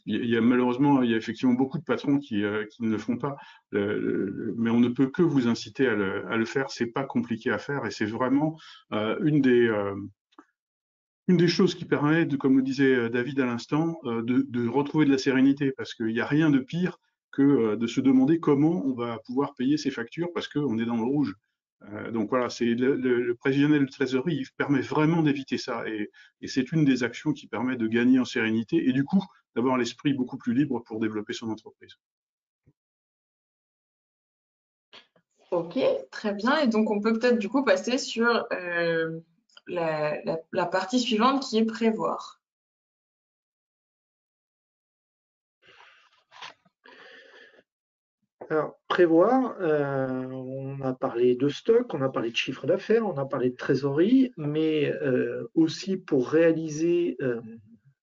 Malheureusement, il y a effectivement beaucoup de patrons qui ne le font pas. Mais on ne peut que vous inciter à le faire. C'est pas compliqué à faire et c'est vraiment une des choses qui permet, comme le disait David à l'instant, de retrouver de la sérénité, parce qu'il n'y a rien de pire que de se demander comment on va pouvoir payer ses factures parce qu'on est dans le rouge. Donc voilà, c'est le prévisionnel de trésorerie, il permet vraiment d'éviter ça, et c'est une des actions qui permet de gagner en sérénité et du coup d'avoir l'esprit beaucoup plus libre pour développer son entreprise.
Ok, très bien. Et donc, on peut peut-être du coup passer sur la partie suivante qui est prévoir.
Alors, prévoir, on a parlé de stock, on a parlé de chiffre d'affaires, on a parlé de trésorerie, mais aussi pour réaliser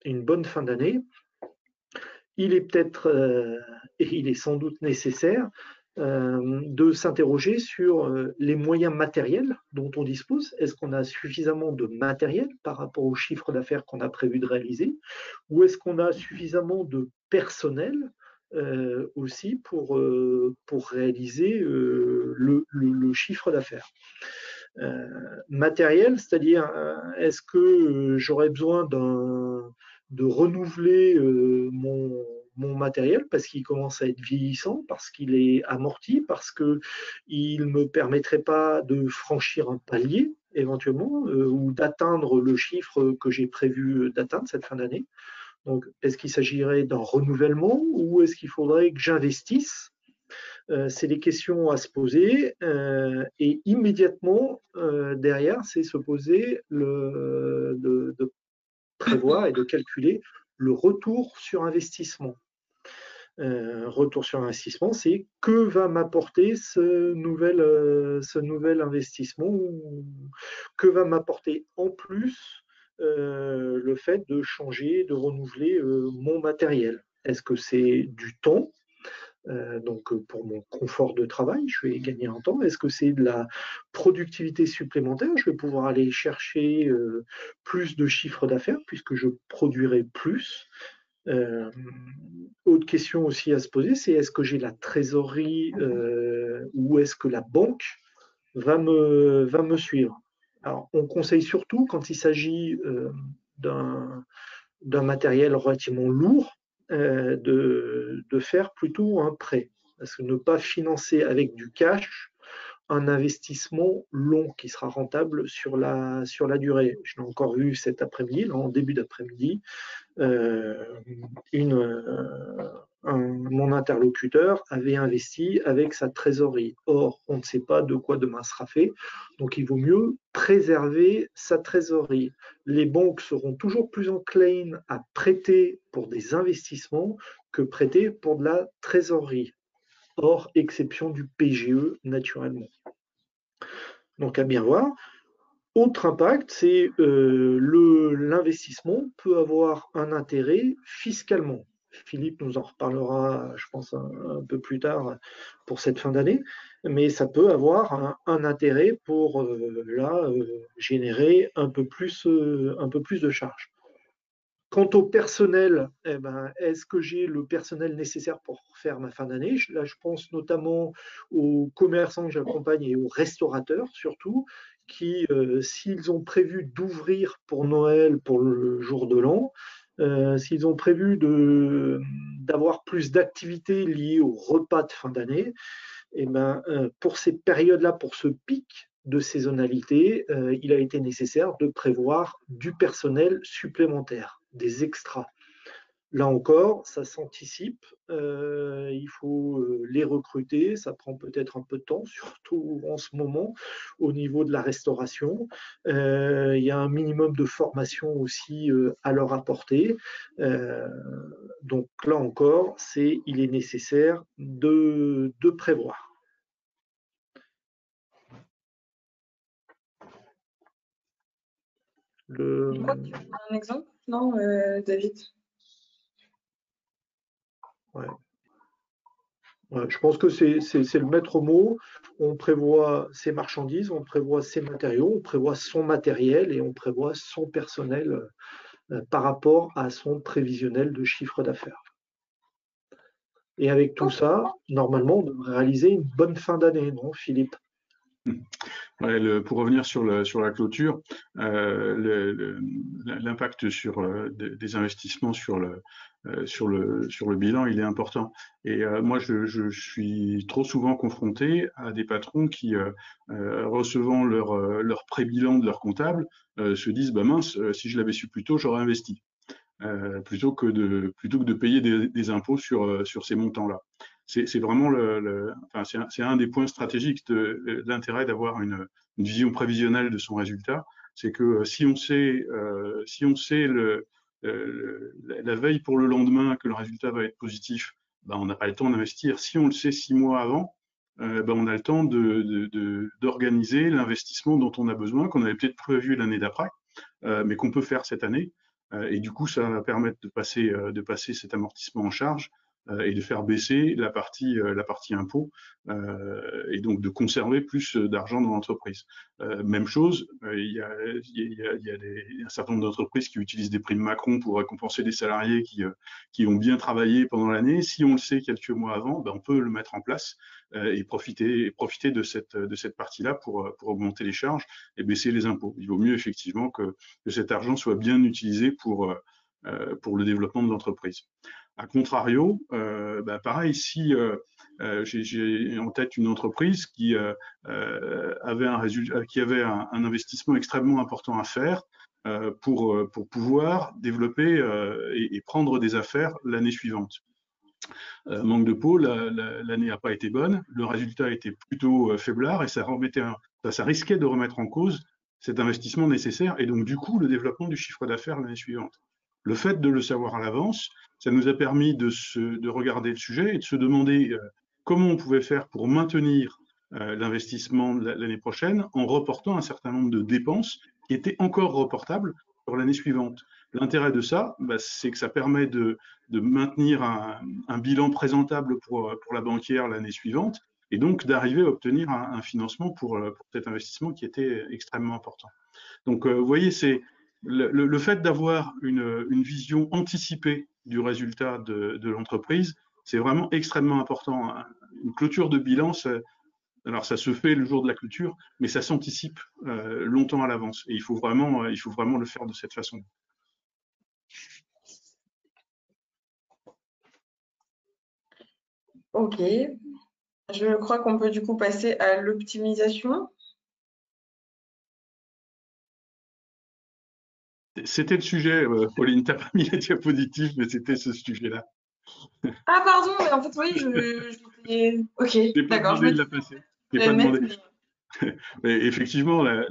une bonne fin d'année, il est peut-être et il est sans doute nécessaire de s'interroger sur les moyens matériels dont on dispose. Est-ce qu'on a suffisamment de matériel par rapport au chiffre d'affaires qu'on a prévu de réaliser, ou est-ce qu'on a suffisamment de personnel aussi pour réaliser le chiffre d'affaires. Matériel, c'est-à-dire est-ce que j'aurais besoin de renouveler mon matériel parce qu'il commence à être vieillissant, parce qu'il est amorti, parce qu'il ne me permettrait pas de franchir un palier éventuellement ou d'atteindre le chiffre que j'ai prévu d'atteindre cette fin d'année. Donc, est-ce qu'il s'agirait d'un renouvellement ou est-ce qu'il faudrait que j'investisse? C'est des questions à se poser et immédiatement derrière, c'est se poser de prévoir et de calculer le retour sur investissement. retour sur investissement, c'est que va m'apporter ce nouvel investissement, que va m'apporter en plus le fait de changer, de renouveler mon matériel. Est-ce que c'est du temps? Donc pour mon confort de travail, je vais gagner en temps. Est-ce que c'est de la productivité supplémentaire? Je vais pouvoir aller chercher plus de chiffre d'affaires puisque je produirai plus. Autre question aussi à se poser, c'est est-ce que j'ai la trésorerie ou est-ce que la banque va me suivre? Alors, on conseille surtout quand il s'agit d'un matériel relativement lourd de faire plutôt un prêt. Parce que ne pas financer avec du cash un investissement long qui sera rentable sur la durée. Je l'ai encore vu cet après-midi, en début d'après-midi, mon interlocuteur avait investi avec sa trésorerie. Or, on ne sait pas de quoi demain sera fait, donc il vaut mieux préserver sa trésorerie. Les banques seront toujours plus enclines à prêter pour des investissements que prêter pour de la trésorerie, hors exception du PGE naturellement. Donc à bien voir. Autre impact, c'est l'investissement peut avoir un intérêt fiscalement. Philippe nous en reparlera, je pense, un peu plus tard pour cette fin d'année, mais ça peut avoir un intérêt pour générer un peu plus de charges. Quant au personnel, eh ben, est-ce que j'ai le personnel nécessaire pour faire ma fin d'année? Là, je pense notamment aux commerçants que j'accompagne et aux restaurateurs surtout, qui, s'ils ont prévu d'ouvrir pour Noël, pour le jour de l'an, s'ils ont prévu d'avoir plus d'activités liées au repas de fin d'année, eh ben, pour ces périodes-là, pour ce pic de saisonnalité, il a été nécessaire de prévoir du personnel supplémentaire, des extras. Là encore, ça s'anticipe, il faut les recruter, ça prend peut-être un peu de temps, surtout en ce moment au niveau de la restauration. Il y a un minimum de formation aussi à leur apporter. Donc là encore, il est nécessaire de prévoir.
Un exemple, non, David?
Ouais. Ouais, je pense que c'est le maître mot. On prévoit ses marchandises, on prévoit ses matériaux, on prévoit son matériel et on prévoit son personnel par rapport à son prévisionnel de chiffre d'affaires. Et avec tout ça, normalement, on devrait réaliser une bonne fin d'année, non, Philippe?
Ouais, pour revenir sur la clôture, l'impact des investissements sur le bilan, il est important. Et moi, je suis trop souvent confronté à des patrons qui, recevant leur pré-bilan de leur comptable, se disent, bah mince, si je l'avais su plus tôt, j'aurais investi. Plutôt que de payer des impôts sur ces montants-là. C'est vraiment enfin, c'est un des points stratégiques de l'intérêt d'avoir une vision prévisionnelle de son résultat. C'est que si on sait la veille pour le lendemain que le résultat va être positif, ben on n'a pas le temps d'investir. Si on le sait 6 mois avant, ben on a le temps d'organiser l'investissement dont on a besoin, qu'on avait peut-être prévu l'année d'après, mais qu'on peut faire cette année. Et du coup, ça va permettre de passer cet amortissement en charge et de faire baisser la partie impôt et donc de conserver plus d'argent dans l'entreprise. Même chose, il y a un certain nombre d'entreprises qui utilisent des primes Macron pour récompenser des salariés qui ont bien travaillé pendant l'année. Si on le sait quelques mois avant, ben on peut le mettre en place et profiter de cette partie-là pour augmenter les charges et baisser les impôts. Il vaut mieux effectivement que cet argent soit bien utilisé pour le développement de l'entreprise. A contrario, bah pareil, si j'ai en tête une entreprise qui avait un investissement extrêmement important à faire pour pouvoir développer et prendre des affaires l'année suivante. Manque de peau, l'année n'a pas été bonne, le résultat était plutôt faiblard et ça risquait de remettre en cause cet investissement nécessaire et donc du coup le développement du chiffre d'affaires l'année suivante. Le fait de le savoir à l'avance, ça nous a permis de regarder le sujet et de se demander comment on pouvait faire pour maintenir l'investissement l'année prochaine en reportant un certain nombre de dépenses qui étaient encore reportables sur l'année suivante. L'intérêt de ça, c'est que ça permet de maintenir un bilan présentable pour la banquière l'année suivante et donc d'arriver à obtenir un financement pour cet investissement qui était extrêmement important. Donc, vous voyez, c'est le fait d'avoir une vision anticipée du résultat de l'entreprise, c'est vraiment extrêmement important. Une clôture de bilan, alors ça se fait le jour de la clôture, mais ça s'anticipe longtemps à l'avance. Et il faut vraiment le faire de cette façon.
Ok, je crois qu'on peut du coup passer à l'optimisation.
C'était le sujet, Pauline, t'as pas mis la diapositive, mais c'était ce sujet-là.
Ah pardon, mais en fait oui, ok,
J'ai pas
d'accord, je
demandé de
m'étais
la passer. J'ai
fait
pas
le mettre,
demandé.
mais...
Mais effectivement, la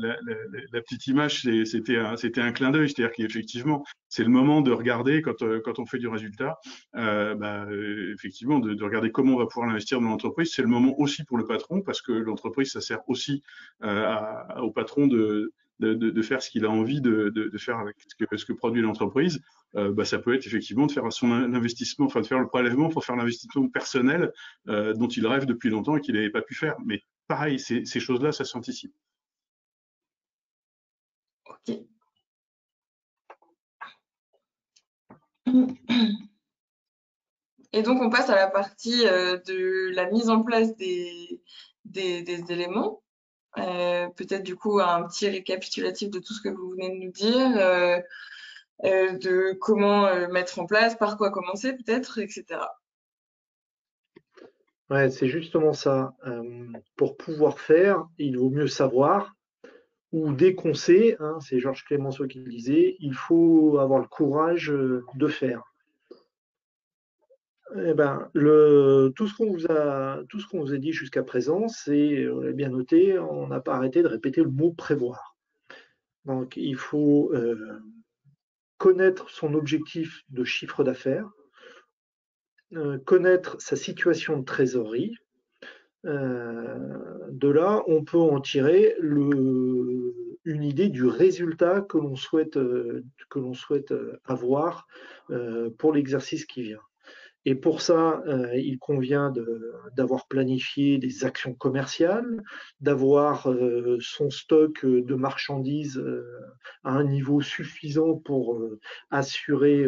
petite image, c'était un clin d'œil, c'est-à-dire qu'effectivement, c'est le moment de regarder quand on fait du résultat, effectivement, de regarder comment on va pouvoir l'investir dans l'entreprise. C'est le moment aussi pour le patron, parce que l'entreprise, ça sert aussi au patron de faire ce qu'il a envie de faire avec ce que produit l'entreprise. Ça peut être effectivement de faire son investissement, enfin de faire le prélèvement pour faire l'investissement personnel dont il rêve depuis longtemps et qu'il n'avait pas pu faire. Mais pareil, ces choses-là, ça s'anticipe.
Ok. Et donc, on passe à la partie de la mise en place des éléments. Peut-être du coup un petit récapitulatif de tout ce que vous venez de nous dire, de comment mettre en place, par quoi commencer peut-être, etc.
Ouais, c'est justement ça. Pour pouvoir faire, il vaut mieux savoir, ou dès qu'on sait, hein, c'est Georges Clemenceau qui le disait, il faut avoir le courage de faire. Eh ben, tout ce qu'on vous a dit jusqu'à présent, c'est, on l'a bien noté, on n'a pas arrêté de répéter le mot prévoir. Donc, il faut connaître son objectif de chiffre d'affaires, connaître sa situation de trésorerie. De là, on peut en tirer une idée du résultat que l'on souhaite avoir pour l'exercice qui vient. Et pour ça, il convient d'avoir planifié des actions commerciales, d'avoir son stock de marchandises à un niveau suffisant pour assurer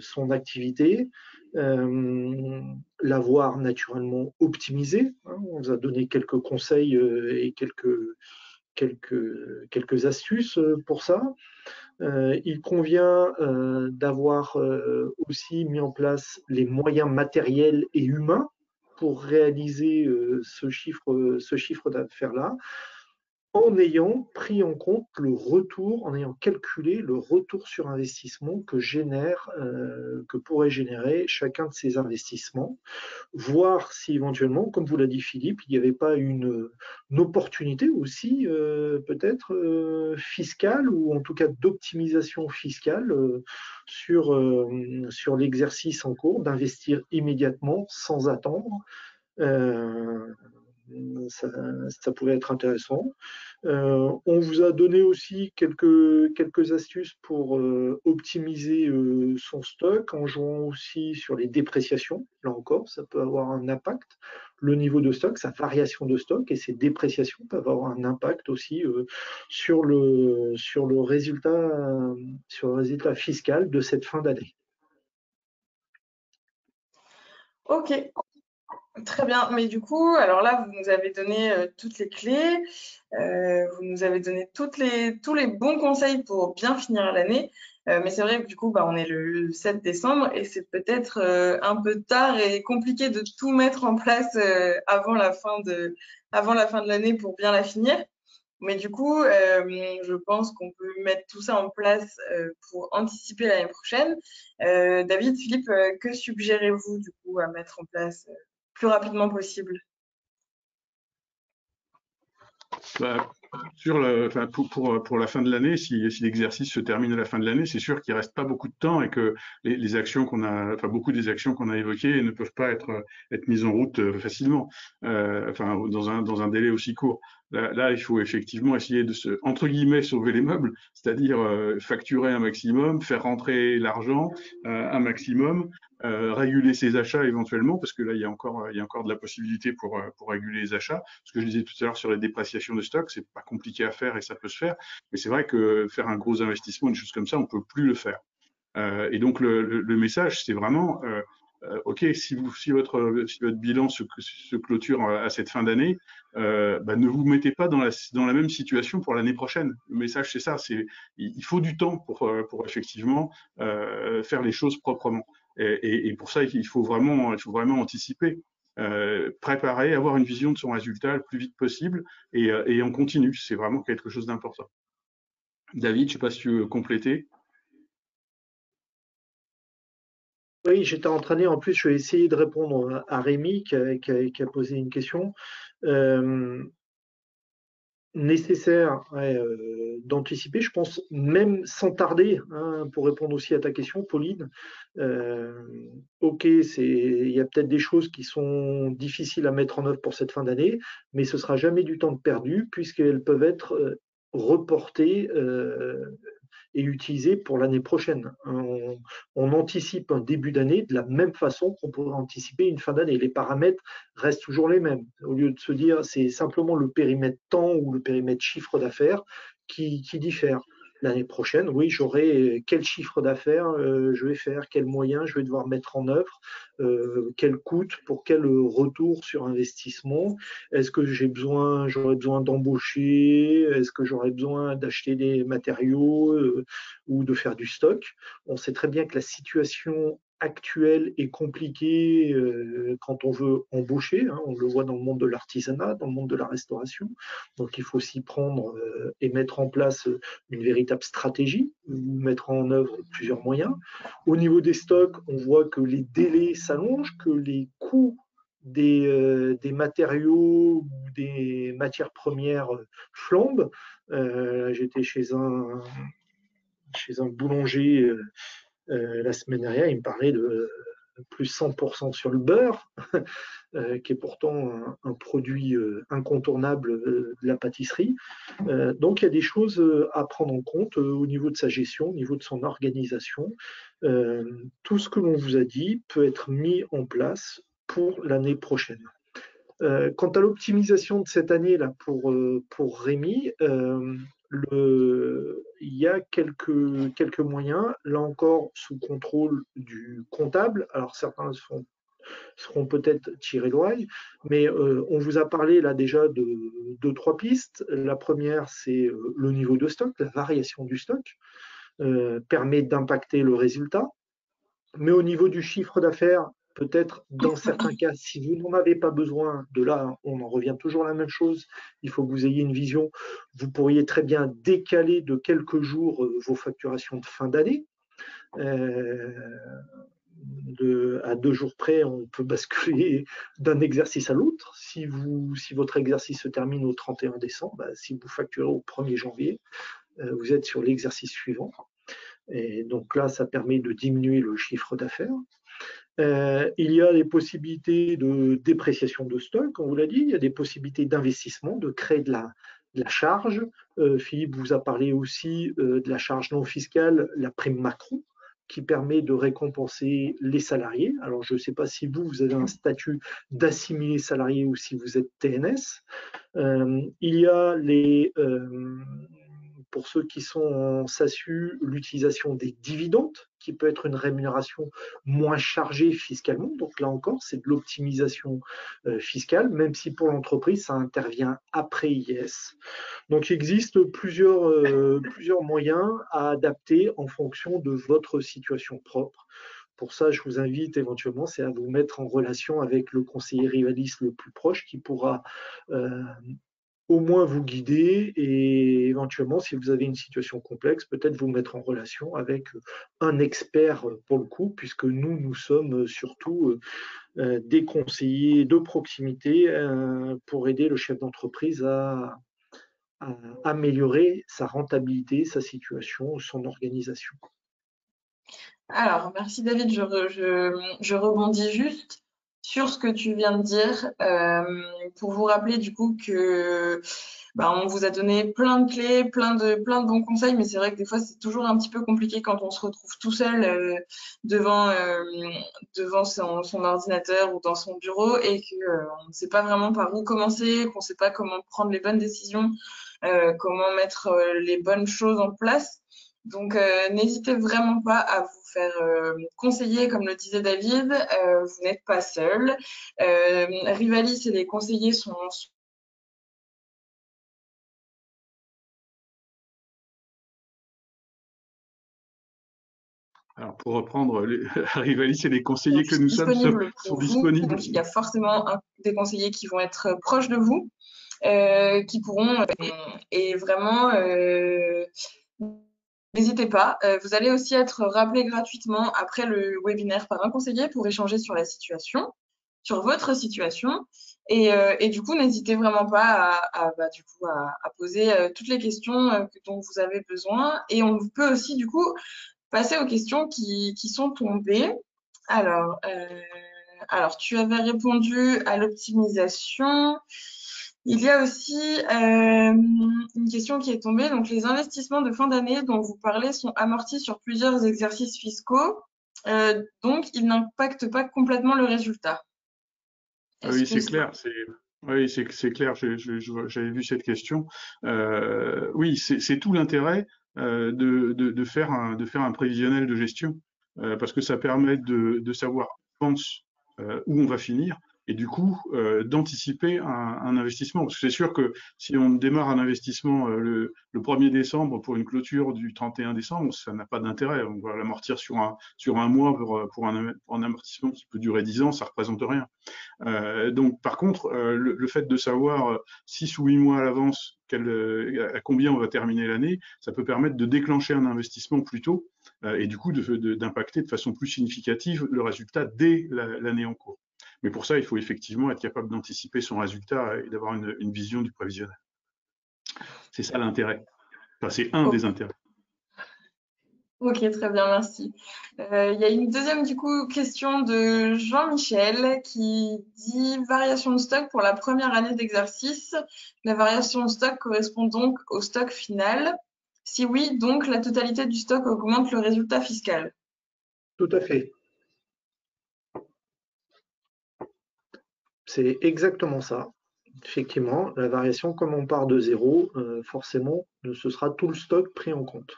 son activité, l'avoir naturellement optimisé. Hein, on vous a donné quelques conseils et quelques astuces pour ça. Il convient d'avoir aussi mis en place les moyens matériels et humains pour réaliser ce chiffre d'affaires-là, en ayant pris en compte le retour, en ayant calculé le retour sur investissement que pourrait générer chacun de ces investissements, voir si éventuellement, comme vous l'a dit Philippe, il n'y avait pas une opportunité aussi peut-être fiscale ou en tout cas d'optimisation fiscale sur l'exercice en cours, d'investir immédiatement sans attendre. Ça pouvait être intéressant. On vous a donné aussi quelques astuces pour optimiser son stock en jouant aussi sur les dépréciations. Là encore, ça peut avoir un impact. Le niveau de stock, sa variation de stock et ses dépréciations peuvent avoir un impact aussi sur le résultat fiscal de cette fin d'année.
Ok, très bien. Mais du coup, alors là, vous nous avez donné toutes les clés, vous nous avez donné tous les bons conseils pour bien finir l'année. Mais c'est vrai que du coup, on est le 7 décembre et c'est peut-être un peu tard et compliqué de tout mettre en place avant la fin de l'année pour bien la finir. Mais du coup, je pense qu'on peut mettre tout ça en place pour anticiper l'année prochaine. David, Philippe, que suggérez-vous du coup à mettre en place plus rapidement possible?
Pour la fin de l'année, si l'exercice se termine à la fin de l'année, c'est sûr qu'il reste pas beaucoup de temps et que les actions beaucoup des actions qu'on a évoquées ne peuvent pas être mises en route facilement, dans un délai aussi court. Là, il faut effectivement essayer de entre guillemets, sauver les meubles, c'est-à-dire facturer un maximum, faire rentrer l'argent un maximum, réguler ses achats éventuellement, parce que là, il y a encore de la possibilité pour réguler les achats. Ce que je disais tout à l'heure sur les dépréciations de stock, c'est pas compliqué à faire et ça peut se faire, mais c'est vrai que faire un gros investissement, une chose comme ça, on peut plus le faire. Et donc le message, c'est vraiment, ok, si votre bilan se clôture à cette fin d'année, ne vous mettez pas dans la même situation pour l'année prochaine. Le message, c'est ça, il faut du temps pour effectivement faire les choses proprement. Et pour ça, il faut vraiment anticiper. Préparer, avoir une vision de son résultat le plus vite possible et on continue. C'est vraiment quelque chose d'important. David, je ne sais pas si tu veux compléter.
Oui, j'étais entraîné. En plus, je vais essayer de répondre à Rémi qui a posé une question. Nécessaire d'anticiper, je pense, même sans tarder, hein, pour répondre aussi à ta question, Pauline. Ok, il y a peut-être des choses qui sont difficiles à mettre en œuvre pour cette fin d'année, mais ce sera jamais du temps perdu puisqu'elles peuvent être reportées et utilisées pour l'année prochaine. On anticipe un début d'année de la même façon qu'on pourrait anticiper une fin d'année. Les paramètres restent toujours les mêmes. Au lieu de se dire c'est simplement le périmètre temps ou le périmètre chiffre d'affaires qui diffère. L'année prochaine, oui, j'aurai quel chiffre d'affaires je vais faire, quels moyens je vais devoir mettre en œuvre, quel coût pour quel retour sur investissement. Est-ce que j'aurais besoin d'embaucher? Est-ce que j'aurais besoin d'acheter des matériaux ou de faire du stock? On sait très bien que la situation actuelle est compliquée quand on veut embaucher, hein, on le voit dans le monde de l'artisanat, dans le monde de la restauration. Donc il faut s'y prendre et mettre en place une véritable stratégie, ou mettre en œuvre plusieurs moyens. Au niveau des stocks, on voit que les délais s'allongent, que les coûts des matériaux ou des matières premières flambent. J'étais chez un boulanger la semaine dernière, il me parlait de plus 100% sur le beurre, qui est pourtant un produit incontournable de la pâtisserie. Donc il y a des choses à prendre en compte au niveau de sa gestion, au niveau de son organisation. Tout ce que l'on vous a dit peut être mis en place pour l'année prochaine. Quant à l'optimisation de cette année là pour Rémi, il y a quelques moyens, là encore sous contrôle du comptable. Alors certains seront peut-être tirés l'oreille, mais on vous a parlé là déjà de trois pistes. La première, c'est le niveau de stock, la variation du stock permet d'impacter le résultat. Mais au niveau du chiffre d'affaires, peut-être dans certains cas, si vous n'en avez pas besoin, de là, on en revient toujours à la même chose, il faut que vous ayez une vision. Vous pourriez très bien décaler de quelques jours vos facturations de fin d'année. À 2 jours près, on peut basculer d'un exercice à l'autre. Si votre exercice se termine au 31 décembre, si vous facturez au 1er janvier, vous êtes sur l'exercice suivant. Et donc là, ça permet de diminuer le chiffre d'affaires. Il y a des possibilités de dépréciation de stock, on vous l'a dit. Il y a des possibilités d'investissement, de créer de la charge. Philippe vous a parlé aussi de la charge non fiscale, la prime Macron, qui permet de récompenser les salariés. Alors, je ne sais pas si vous avez un statut d'assimilé salarié ou si vous êtes TNS. Il y a pour ceux qui sont en SASU, l'utilisation des dividendes, qui peut être une rémunération moins chargée fiscalement. Donc là encore, c'est de l'optimisation fiscale, même si pour l'entreprise, ça intervient après IS. Donc il existe plusieurs moyens à adapter en fonction de votre situation propre. Pour ça, je vous invite éventuellement, c'est à vous mettre en relation avec le conseiller rivaliste le plus proche qui pourra au moins vous guider et éventuellement, si vous avez une situation complexe, peut-être vous mettre en relation avec un expert pour le coup, puisque nous sommes surtout des conseillers de proximité pour aider le chef d'entreprise améliorer sa rentabilité, sa situation, son organisation.
Alors, merci David, je rebondis juste sur ce que tu viens de dire pour vous rappeler du coup que on vous a donné plein de clés, plein de bons conseils, mais c'est vrai que des fois c'est toujours un petit peu compliqué quand on se retrouve tout seul devant son ordinateur ou dans son bureau et qu'on ne sait pas vraiment par où commencer, qu'on ne sait pas comment prendre les bonnes décisions, comment mettre les bonnes choses en place. Donc, n'hésitez vraiment pas à vous faire conseiller, comme le disait David. Vous n'êtes pas seul. Rivalis et les conseillers sont
Alors, pour reprendre, Rivalis et les conseillers que nous sommes
disponibles
sont
pour vous.
disponibles.
Donc, il y a forcément des conseillers qui vont être proches de vous, qui pourront et vraiment n'hésitez pas. Vous allez aussi être rappelé gratuitement après le webinaire par un conseiller pour échanger sur la situation, sur votre situation. Et du coup, n'hésitez vraiment pas à poser toutes les questions dont vous avez besoin. Et on peut aussi, du coup, passer aux questions qui sont tombées. Alors, tu avais répondu à l'optimisation. Il y a aussi une question qui est tombée. Donc, les investissements de fin d'année dont vous parlez sont amortis sur plusieurs exercices fiscaux. Donc, ils n'impactent pas complètement le résultat.
Oui, c'est clair. Oui, c'est clair. J'avais vu cette question. Oui, c'est tout l'intérêt de faire un prévisionnel de gestion parce que ça permet de savoir à l'avance où on va finir et du coup d'anticiper un investissement. Parce que c'est sûr que si on démarre un investissement le 1er décembre pour une clôture du 31 décembre, ça n'a pas d'intérêt. On va l'amortir sur un mois pour un amortissement qui peut durer 10 ans, ça représente rien. Donc, par contre, le fait de savoir 6 ou 8 mois à l'avance à combien on va terminer l'année, ça peut permettre de déclencher un investissement plus tôt et du coup d'impacter de façon plus significative le résultat dès l'année en cours. Mais pour ça, il faut effectivement être capable d'anticiper son résultat et d'avoir une vision du prévisionnel. C'est ça l'intérêt. Enfin, c'est un des intérêts.
Ok, très bien, merci. Il y a une deuxième du coup question de Jean-Michel qui dit variation de stock pour la première année d'exercice. La variation de stock correspond donc au stock final. Si oui, donc la totalité du stock augmente le résultat fiscal.
Tout à fait. C'est exactement ça. Effectivement, la variation, comme on part de zéro, forcément, ce sera tout le stock pris en compte.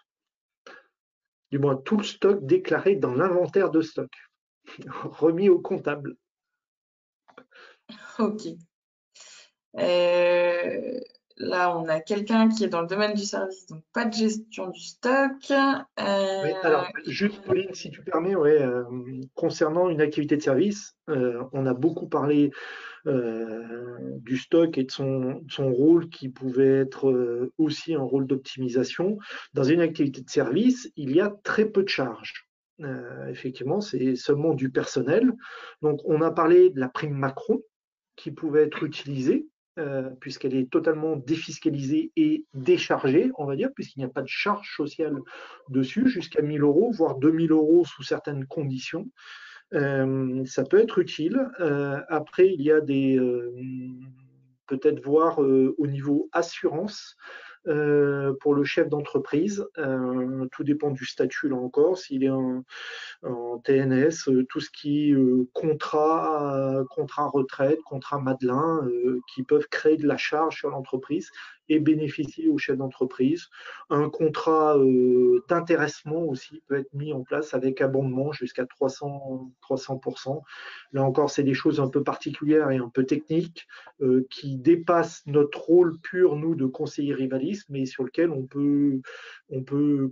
Du moins, tout le stock déclaré dans l'inventaire de stock, remis au comptable.
Ok. Là, on a quelqu'un qui est dans le domaine du service, donc pas de gestion du stock.
Oui, alors, juste Pauline, si tu permets, ouais, concernant une activité de service, on a beaucoup parlé du stock et de son rôle qui pouvait être aussi un rôle d'optimisation. Dans une activité de service, il y a très peu de charges. Effectivement, c'est seulement du personnel. Donc, on a parlé de la prime Macron qui pouvait être utilisée puisqu'elle est totalement défiscalisée et déchargée, on va dire, puisqu'il n'y a pas de charge sociale dessus, jusqu'à 1 000 euros, voire 2 000 euros sous certaines conditions. Ça peut être utile. Après, il y a peut-être voir au niveau assurance pour le chef d'entreprise. Tout dépend du statut là encore. S'il est en TNS, tout ce qui est contrat retraite, contrat Madelin, qui peuvent créer de la charge sur l'entreprise et bénéficier au chef d'entreprise. Un contrat d'intéressement aussi peut être mis en place avec abondement jusqu'à 300%. Là encore, c'est des choses un peu particulières et un peu techniques qui dépassent notre rôle pur, nous, de conseiller rivaliste, mais sur lequel on peut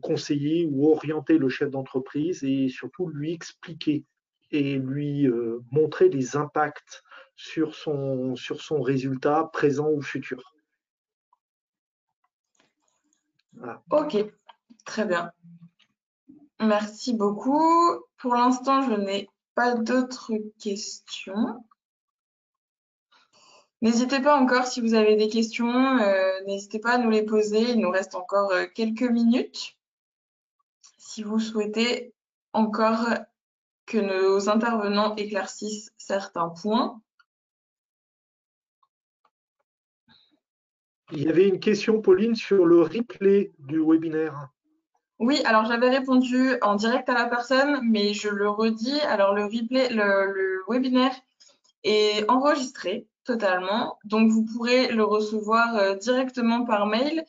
conseiller ou orienter le chef d'entreprise et surtout lui expliquer et lui montrer les impacts sur son résultat présent ou futur. Voilà.
Ok, très bien. Merci beaucoup. Pour l'instant, je n'ai pas d'autres questions. N'hésitez pas encore, si vous avez des questions, n'hésitez pas à nous les poser. Il nous reste encore quelques minutes. Si vous souhaitez encore que nos intervenants éclaircissent certains points.
Il y avait une question, Pauline, sur le replay du webinaire.
Oui, alors j'avais répondu en direct à la personne, mais je le redis. Alors le replay, le webinaire est enregistré totalement, donc vous pourrez le recevoir directement par mail,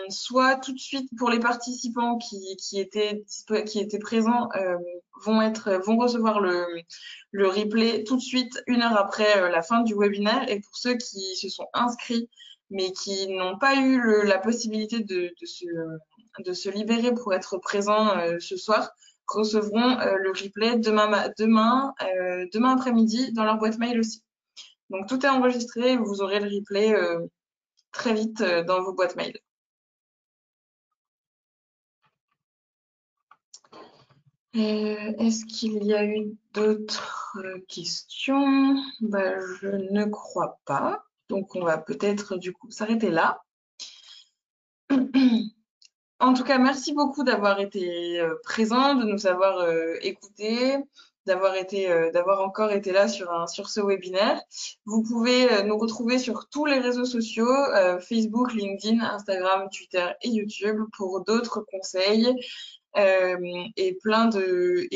soit tout de suite pour les participants qui étaient présents, vont recevoir le replay tout de suite 1 heure après la fin du webinaire, et pour ceux qui se sont inscrits mais qui n'ont pas eu la possibilité de se libérer pour être présents ce soir, recevront le replay demain après-midi dans leur boîte mail aussi. Donc tout est enregistré et vous aurez le replay très vite dans vos boîtes mail. Est-ce qu'il y a eu d'autres questions? Je ne crois pas. Donc on va peut-être du coup s'arrêter là. En tout cas, merci beaucoup d'avoir été présent, de nous avoir écoutés, d'avoir encore été là sur ce webinaire. Vous pouvez nous retrouver sur tous les réseaux sociaux, Facebook, LinkedIn, Instagram, Twitter et YouTube pour d'autres conseils et plein de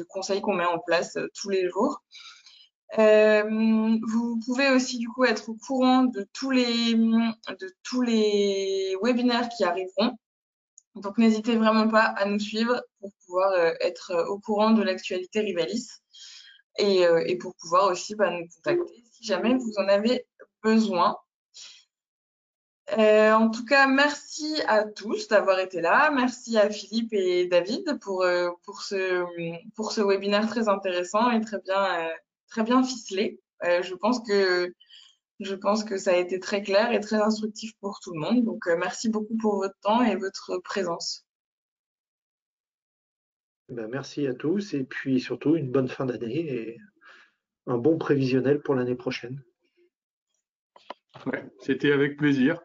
conseils qu'on met en place tous les jours. Vous pouvez aussi du coup être au courant de tous les webinaires qui arriveront. Donc n'hésitez vraiment pas à nous suivre pour pouvoir être au courant de l'actualité Rivalis et pour pouvoir aussi nous contacter si jamais vous en avez besoin. En tout cas, merci à tous d'avoir été là. Merci à Philippe et David pour ce webinaire très intéressant et très bien ficelé. Je pense que ça a été très clair et très instructif pour tout le monde. Donc, merci beaucoup pour votre temps et votre présence.
Merci à tous et puis surtout une bonne fin d'année et un bon prévisionnel pour l'année prochaine.
Ouais, c'était avec plaisir.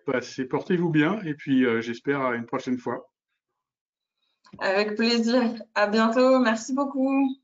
Portez-vous bien et puis j'espère à une prochaine fois.
Avec plaisir. À bientôt. Merci beaucoup.